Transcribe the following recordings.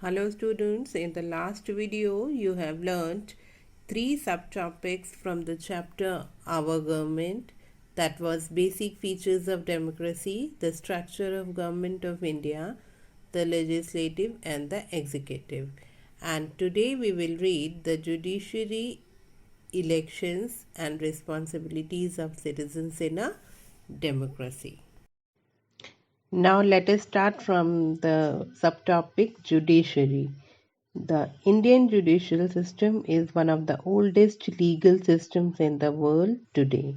Hello students, in the last video you have learnt 3 subtopics from the chapter Our Government, that was basic features of democracy, the structure of government of India, the legislative and the executive. And today we will read the judiciary, elections and responsibilities of citizens in a democracy. Now let us start from the subtopic judiciary. The Indian judicial system is one of the oldest legal systems in the world today.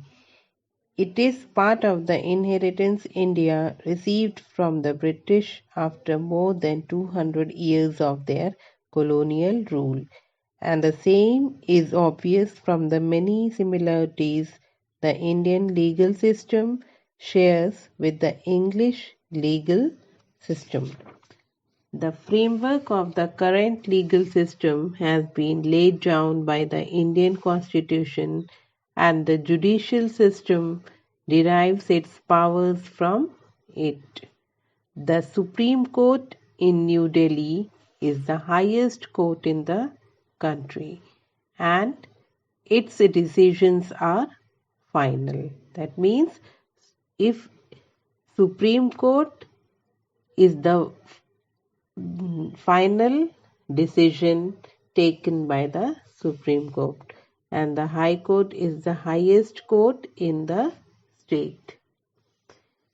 It is part of the inheritance India received from the British after more than 200 years of their colonial rule, and the same is obvious from the many similarities the Indian legal system shares with the English legal system. The framework of the current legal system has been laid down by the Indian Constitution, and the judicial system derives its powers from it. The Supreme Court in New Delhi is the highest court in the country, and its decisions are final. That means if Supreme Court is the final decision taken by the Supreme Court, and the High Court is the highest court in the state.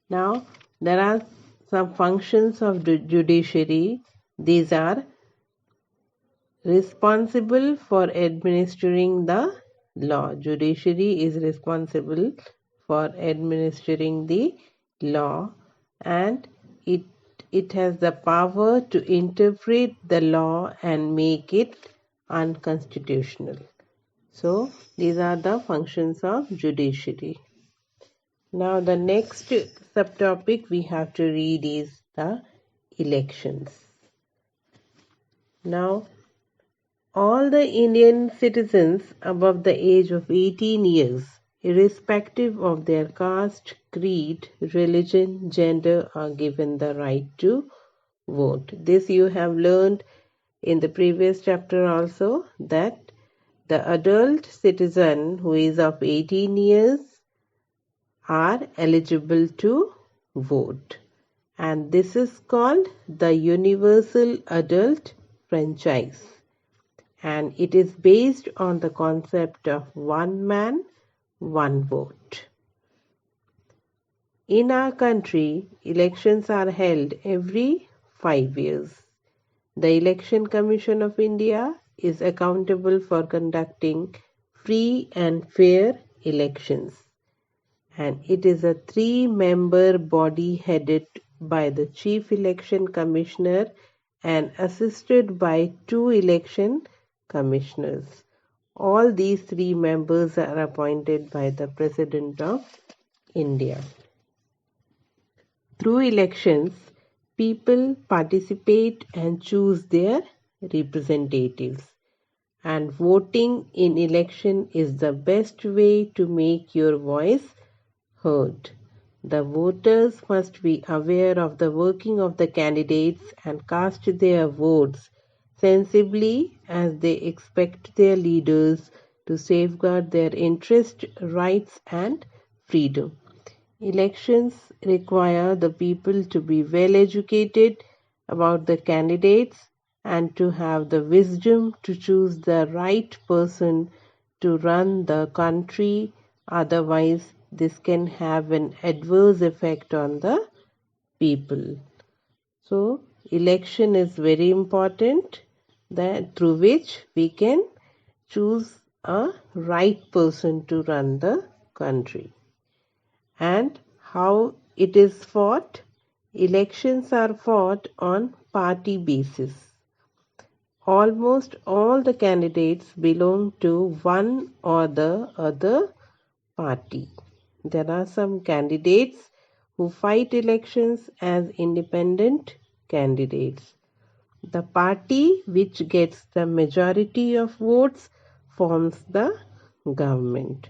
Now, there are some functions of the judiciary. These are responsible for administering the law. Judiciary is responsible for administering the law, and it has the power to interpret the law and make it unconstitutional. So these are the functions of judiciary. Now the next subtopic we have to read is the elections. Now all the Indian citizens above the age of 18 years, irrespective of their caste, creed, religion, gender, are given the right to vote. This you have learned in the previous chapter also, that the adult citizen who is of 18 years are eligible to vote, and this is called the universal adult franchise, and it is based on the concept of one man, one vote. In our country, elections are held every 5 years. The Election Commission of India is accountable for conducting free and fair elections, and it is a 3-member body headed by the Chief Election Commissioner and assisted by 2 election commissioners. All these 3 members are appointed by the President of India. Through elections, people participate and choose their representatives, and voting in election is the best way to make your voice heard. The voters must be aware of the working of the candidates and cast their votes sensibly, as they expect their leaders to safeguard their interests, rights and freedom. Elections require the people to be well educated about the candidates and to have the wisdom to choose the right person to run the country. Otherwise, this can have an adverse effect on the people. So, election is very important, that through which we can choose a right person to run the country. And how it is fought? Elections are fought on party basis. Almost all the candidates belong to one or the other party. There are some candidates who fight elections as independent candidates. The party which gets the majority of votes forms the government,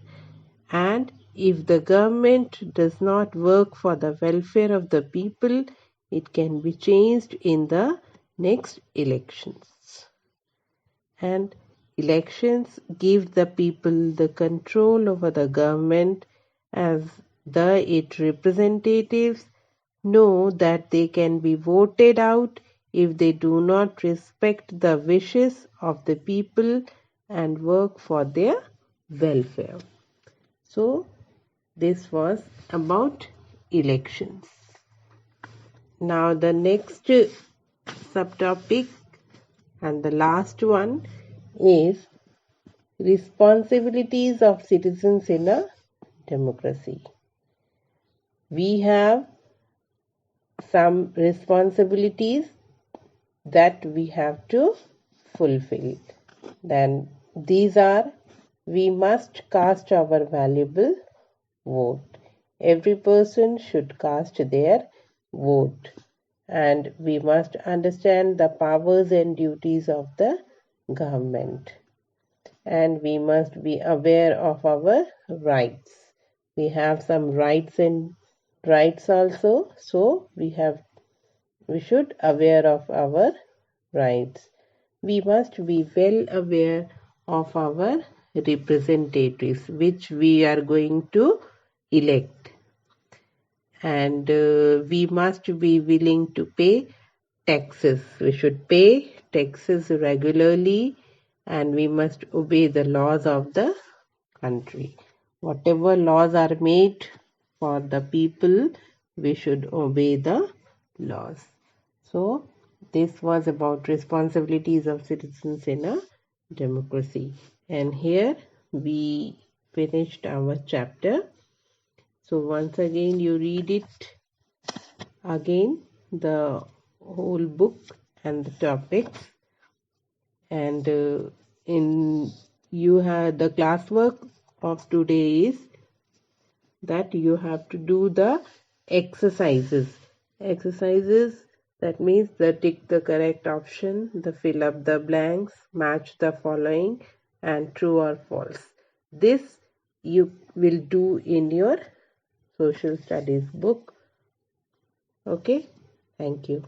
and if the government does not work for the welfare of the people, it can be changed in the Next, elections. And elections give the people the control over the government, as its representatives know that they can be voted out if they do not respect the wishes of the people and work for their welfare. So, this was about elections. Now, the next subtopic and the last one is responsibilities of citizens in a democracy. We have some responsibilities that we have to fulfill. Then these are: we must cast our valuable vote. Every person should cast their vote, and we must understand the powers and duties of the government, and we must be aware of our rights. We have some rights also, so we should aware of our rights. We must be well aware of our representatives which we are going to elect, and we must be willing to pay taxes. We should pay taxes regularly, and we must obey the laws of the country. Whatever laws are made for the people, we should obey the laws. So, this was about responsibilities of citizens in a democracy. And here we finished our chapter. So, once again, you read it again, the whole book and the topics, and in you have the classwork of today is that you have to do the exercises. That means the tick the correct option, the fill up the blanks, match the following, and true or false. This you will do in your social studies book. Okay, thank you.